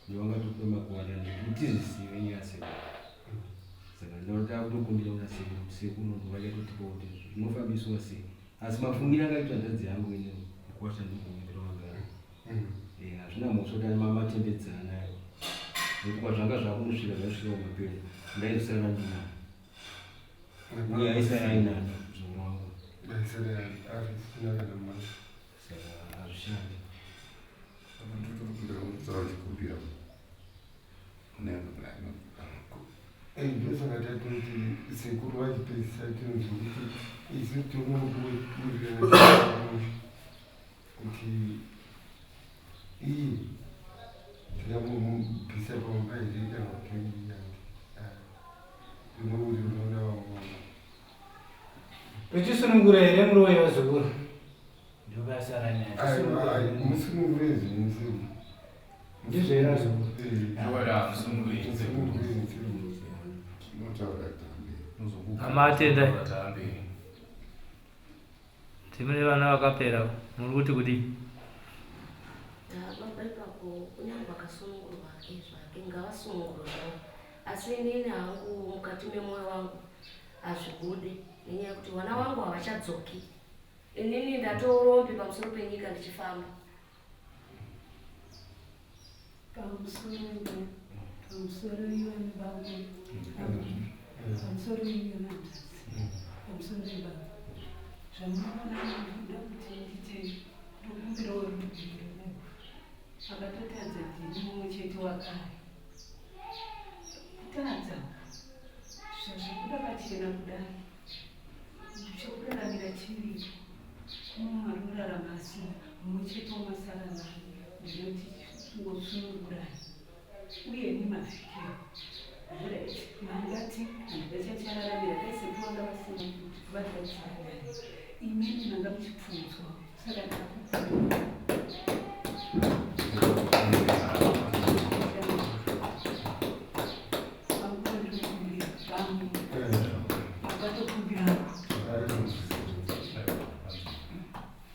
Speaker 7: ndovangatope makuwanda ndikutizisive nyaya sekuru saka ndinoda kutokumbira kuna sekuru ndovachatotipa kuti zvinofambiswa sei asi mafungiro akaitwa nzadzi yangu ine kukwasha ndikumbira wagara hazvina mosota mamatembedzana nekuti zvanga zvakunosvika zvaisvika kumapera ndaisara ndina uye aisara ainani muzoro wangu saka hazvishandi
Speaker 6: ndotokundiramutsawachikumbira
Speaker 4: ndosaka tatoti sekuru vachipedzisa tinozvokuti isi tonokurirana kuti iyi tingamubvisa pamba izoita mapengi ndinokuti unoona vamwana
Speaker 3: uchisunungura here muroyi wazukuru ndokasaranya
Speaker 4: musunungure zvinhu
Speaker 3: ndizvoera zukuru
Speaker 2: amatenda timune vana vakapera muri kuti kudi
Speaker 8: baba ipako kunyange vakasunungurwa zvake ngavasunungurwawo asi inini hangu mukati memwoyo wangu hazvibude nenyaya yekuti vana vangu havachadzoki inini ndatorombi pamusoro penyika ndichifamba
Speaker 1: pamusoro ivani vangu pamusoro ivanazi pamusoro ivana zvamunoona ndoda kuti ndite ndokumbirawo rubiro nevo akatotadza dini mumwe chete wakare kutadza zvazvikuda pachena kudai chokuraramira chiripo mumwe ari kurarama asi mumwe chete wamasara nayo ndinoti ngosunungurai uye nimavhikiro right mangati handingachachararamira kaisekuwanga vasina kuti vadzachararai imini nanga muchipfunzwa saka ndakupfura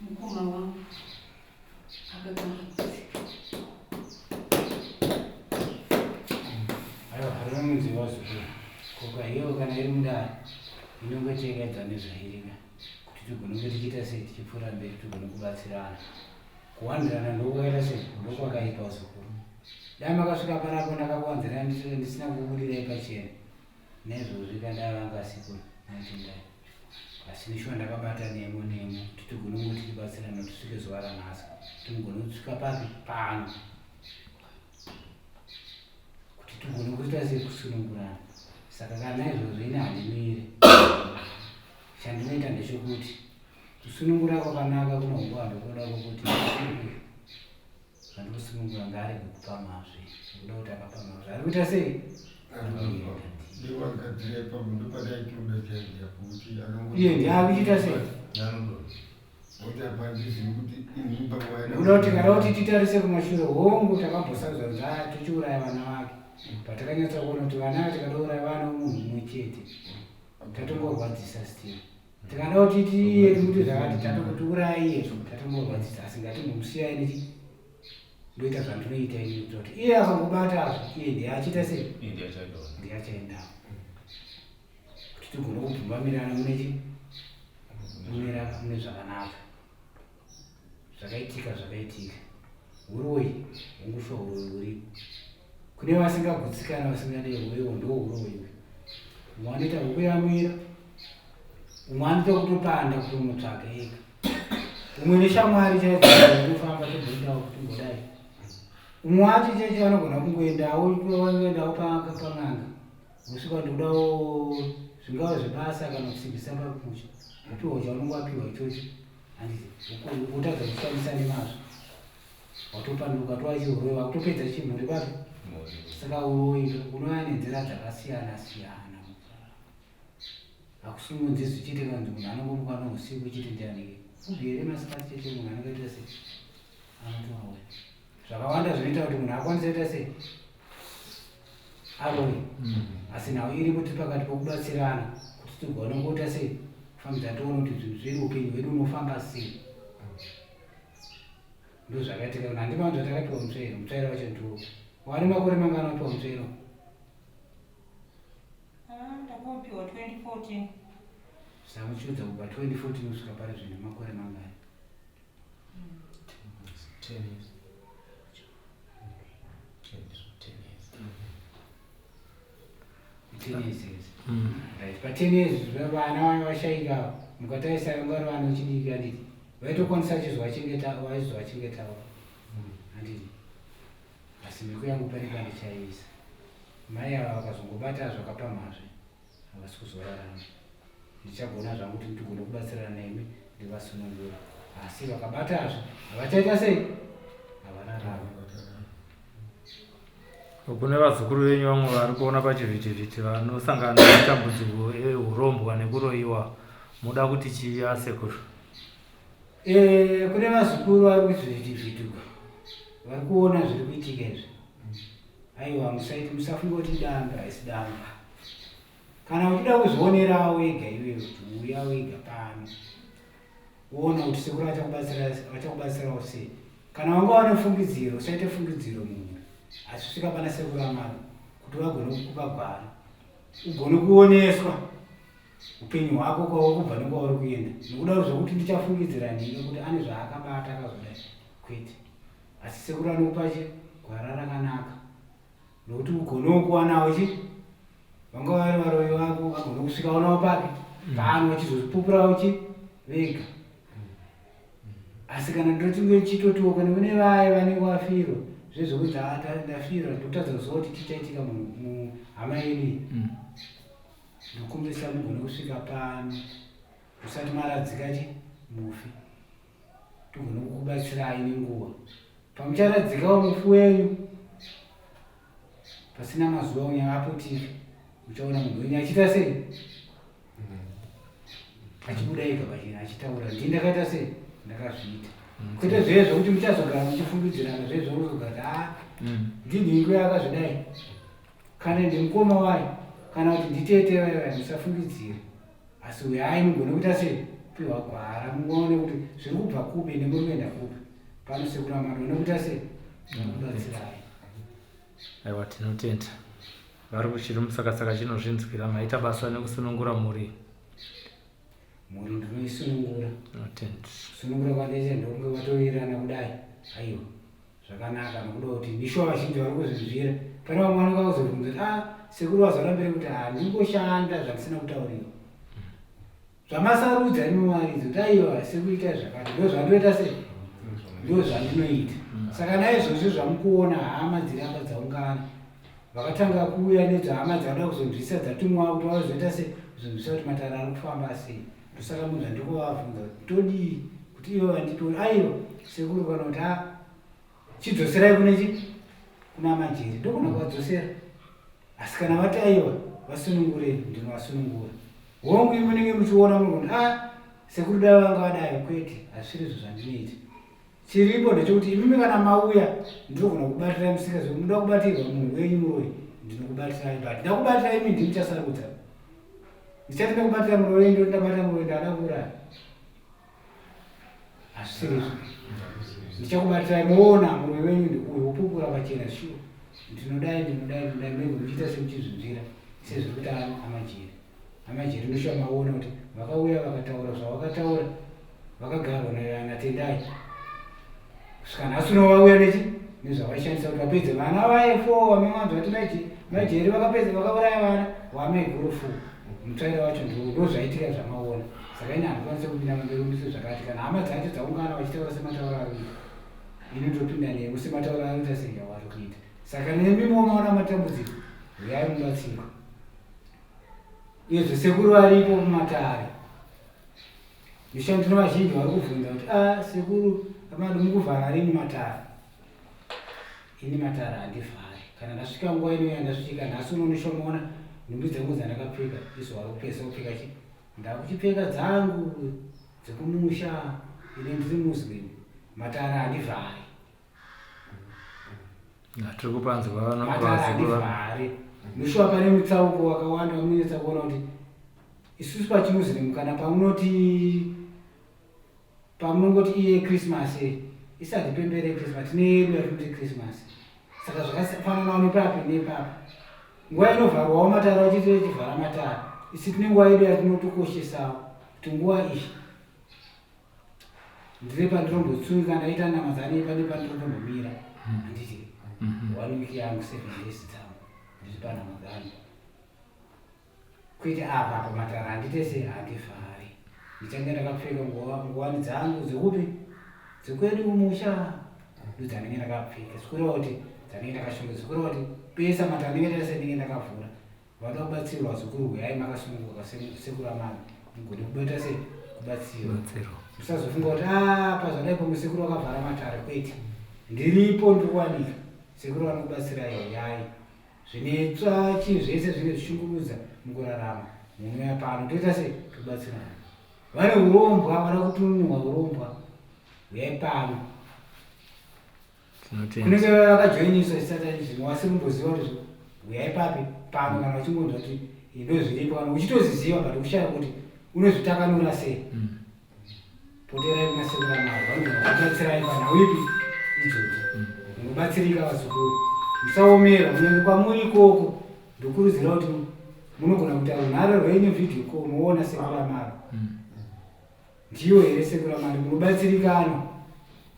Speaker 1: mukoma wangu
Speaker 3: harimudziwa zvikuru koka iyo kana iri mundani inongochengedza nezvairika kuti tigononge tichiita sei tichipfuura mberi tigone kubatsirana kuwandirana ndokukaita sei ndokwakaipa zvikuru dai makasvika panapo ndakakuwanzira ndisina kubudira pachena nezvozvi kandavanga siku nachindai asi nishwa ndakabata nemo kuti tigone kuti tibatsirana tusvike zuva ranhasi tigone kusvika papi pano kuti tigone kuita sei kusunungurana saka kana izvozvo ine handimire chandinoita ndechekuti kusunungura kwakanaka kunonguva ndokuda kwokuti zvandikusunungura ngaarege kupa mazve ndokuda kuti akapa mazve ari kuita sei iye ndiakuchita sei uda kuti kana kuti titarise kumashure hongu takambosazva tichiuraya vana vake patakanyatsa kuona kuti vana tikadouraya vana umunhu mumwe chete tatongorwadzisa still tikada kuti tiye kuti zvakati tatokutiuraiye tatongorwadzisa asi ngatimbomusiyai nechi ndoita zvandinoita ini kuita kuti iye akangobata iye ndiachita sei ndiachaenda kuti tigone kubvumamirana munechi mune zvakanaka zvakaitika uroyi ungusva uroyi uripo kune vasingagutsikana vasingadei uyewo ndo uroyi umwe anoita kukuyamwira umwe anoita kutopanda kutomutsvaga ega umwe neshamwari chaitofamba tobhuitawo kuti ngodai umwe wacho cheche vanogona kungoendawo pang'anga usvika ndikudawo zvingava zvebasa kana kusimbisa pakusha upiwa chaunenge wapiwa ichocho handiti utadza kushandisa nemazvo watopanduka twachihurova kutopedza chimhuri papi saka unova nenzira dzakasiyana siyana akusungunzi zvichiitika kunzi munhu anongomuka nousiku chiti ndianike ugere masikati cheche munhu anongaita sei anotoawe zvakawanda zvinoita kuti munhu akwanisa ita sei aroi asi nhau iri kuti pakati pokubatsirana kuti tigone kuita sei kufambidza toona kuti zvinhu zvedu upenyu hwedu unofamba sei ndo zvakaitika kuti handima zvatakapiwa mutsvairo wacho ndo wari makore mangana wapiwa mutsvairo
Speaker 1: ndakapiwa 2014
Speaker 3: samuchiudza kubva 2014 kusvika pari zvino makore mangana
Speaker 7: 10 years.
Speaker 3: Pa 10 years vana vanga vashaika mukatarisa vanga vari vana vechidiki handiti vaitokwanisa chizovachengetawo handiti asi mhiko yangu parika ndichaisa mai ava vakazongobata zvakapamhazve havasi kuzorarama ndichagona zvangu kuti ndigone kubatsirana nemi ndivasunungura asi vakabatazve havachaita sei havararama
Speaker 2: kune vazukuru venyu vamwe vari kuona pachivhitivhiti vanosangana nematambudziko eurombwa nekuroyiwa muda kuti chiya Sekuru?
Speaker 3: Kune vazukuru vari kuzvivhitivhiti vari kuona zviri kuitika izvi aiwa musaiti musafunga kuti damba haisi damba kana uchida kuzvionerawo wega iwewe uya wega pano uona kuti Sekuru vachakubatsirawo sei kana wanga wane fungidziro usaite fungidziro munhu asi kusvika pana Sekuru Amadu kuti vagone kukupa gwara ugone kuoneswa upenyu hwako kwawakubva nekwauri kuenda nekuda zvokuti ndichafungidzira ndike kuti ane zvaakabata akazodai kwete asi Sekuru anokupache gwara rakanaka nokuti ugonewo kuwanawo chi vanga vari varoyi vako vagone kusvikawo nawo papi pano vachizozvipupurawo chi vega asi kana ndotinge chitotiwo kune kune vaye vanenge vafirwa zvezvokuti ndafira ndotadza kuziva kuti chichaitika muHamaini ndokumbisa mugone kusvika pano musati maradzika chi mufi togone kukubatsirai nenguva pamucharadzikawo mufi wenyu pasina mazuva unyavaputiri uchaona munhu wenyu achiita sei achibuda ega pachena achitaura ndii ndakaita sei ndakazviita kwete zvezvo kuti muchazogara muchifungidzirana zvezvo uzogara ndinhingo yakazvidai kana ndimukoma wayo kana kuti nditete vaiva musafungidzira asi uyai mugone kuita sei piwa gwara muone kuti zviri kubva kupi nemurikuenda kupi pano Sekuru Amadu nekuita sei nokubatsirai.
Speaker 2: Aiwa tinotenda vari kuchiri musakasaka chinozvinzwira maita basa nekusunungura muri
Speaker 3: ndinoisunungura
Speaker 2: tinotenda
Speaker 3: sunungura kwandeche ndokunge vatowirirana kudai aiwa zvakanaka nokuda kuti nishuwa vazhinji vari kuzvizvira pane vamwe vanenge vakuzobvunza kuti Sekuru vazorambire kuti ndingoshanda zvandisina kutauriwa zvamasarudza imomaridzi kuti aiwa sekuita zvakati ndo zvandoita sei ndo zvandinoita saka naizvozvo zvamukuona hama dziri apa dzaungana vakatanga kuuya nedzahama dzavada kuzonzwisa dzatumwa kuti vazoita sei kuzonzwisa kuti matara ari kufamba sei ndosaka munhu andikuvabvunza kuti todii kuti ivo vanditori aiwa Sekuru kana kuti chidzoserai kunechi kuna majeri ndokuna kuvadzosera asi kana vati aiwa vasunungure ndinovasunungura hongu imi munenge muchiona munhu kuti Sekuru dai vanga vadai kwete hazvisiri izvo zvandinoita chiripo ndechekuti imimi kana mauya ndinogona kubatirai musika zvo muda kubatirwa munhu wenyu muroyi ndinokubatirai but ndakubatirai imi ndimuchasarudza ndichati ndakubatira muroyi ndo ndabatira muroyi ndada kuuraya hazvisiri izvo ndichakubatirai moona muroyi wenyu ndikuyo upupura pachena shuwa ndinodai menge muchiita semuchizvinzvira sezviri kuti amajeri ndoshuwa maona kuti vakauya vakataura zvavakataura vakagarwa natendai kusvika nhasi unovauya nechi nezvavaishandisa kuti vapedze vana vaye 4 vamemwanzwa vati majeri vakapedza vakauraya vana VaMaiguru 4 mutsvairo wacho ndozvaitika zvamaona saka ine handikwanisa kupinda mamberi zvakati kana hama dzacho dzaungana vachitaura sematauro arikuita ini ndopinda nemo sematauro arikuita senge wari kuita saka nemimo maona matambudziko uyai mubatsirwa uyezve Sekuru varipo mumatare Mishandiro vazhinji vari kubvunza kuti Sekuru Amadu mukuvhara rini matara. Ini matara handivhari. Kana ndasvika nguva ino ndasvika nhasi unonoshomona nhumbi dzangu dzandakapfeka isu vari kupesa kupfeka chi ndakuchipfeka dzangu dzekumusha ine ndiri Muslim. Matara handivhari.
Speaker 2: Tiri kupanzwa
Speaker 3: matara handivhari. Mushuwa pane mutsauko wakawanda wamunetsa kuona kuti isusu pachimuslim kana pamunongoti iye Christmas isati pembere Christmas tine yedu yatinoti Christmas. Saka zvakafananawo nepapi nepapi. Nguva inovharwawo matara vachiti chivhara matara. Isi tine nguva yedu yatinotokoshesawo kuti nguva iyi ndiri pandirombotsunga ndaita namazani pane pandirombomira. Handiti 1 week yangu 7 days dzangu ndiri panamazani. Kuita apa pamatara handitese handivhari. Ndichange ndakapfeka nguwani dzangu dzekupi dzekwedu kumusha ndodzanenge ndakapfeka. Zikureva kuti dzanenge ndakashonga. Zikureva kuti pesa matara ndinenge ndese ndinenge ndakavhura. Vanoda kubatsirwa zukuru huyai makasununguka Sekuru Amadu mugone kubata sei kubatsirwa. Musazofunga kuti pazvadai pamusekuru wakavhara matara kwete. Ndiripo ndikuwanika. Sekuru anokubatsira yai. Zvinetsva chii zvese zvinenge zvichishungurudza mukurarama. Munouya pano toita sei tobatsirana. Vane urombwa vada kutununwa urombwa huyai pano. Kunenge vakajoiniswa Satanism wasi rumboziva kuti huyai papi pano kana uchingonzwa kuti ndozviripo kana uchitoziziva but kushaya kuti unozvitakanura sei. Poterai kuna Sekuru Amadu vanogona kubatsirai panhauipi idzodzo. Munobatsirika vazukuru. Musaomera kunyange kwamuri ikoko ndokurudzira kuti munogona kuita runhare rwenyu vhidhiyo ko muona Sekuru Amadu. Ndiyo here Sekuru Amadu munobatsirikana.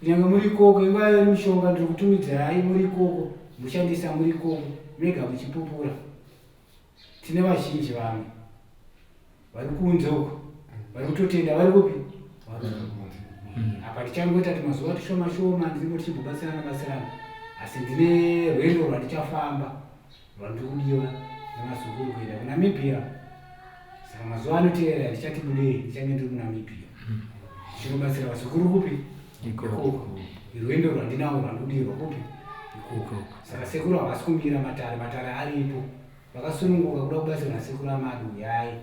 Speaker 3: Kunyange muri ikoko ingava iri mishonga ndiri kutumidzirai muri ikoko mushandisa muri ikoko mega muchipupura. Tine vazhinji vamwe vari kunze uko vari kutotenda vari kupi apa tichangoita kuti mazuva tishoma shoma ndinenge tichimbobatsirana asi ndine rwendo rwandichafamba rwandiri kudiwa nemazukuru kuenda kuNamibia. Saka mazuva anoteera ndichati budei ndichange ndiri kuNamibia ndichinobatsira vazukuru kupi ikoko. Rwendo rwandinawo rwandidirwa kupi ikoko. Saka Sekuru havasi kumira matara aripo. Vakasununguka kuda kubatsirwa naSekuru Amadu huyai.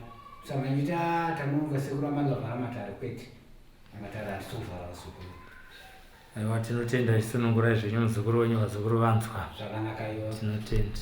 Speaker 3: Musamanyiti tamunuka Sekuru Amadu avhara matara kwete. Matara handisovhara vazukuru.
Speaker 2: Aiwa tinotenda isunungurai zvenyu muzukuru wenyu vazukuru vanzwa.
Speaker 3: Zvakanaka iwa.
Speaker 2: Tinotenda.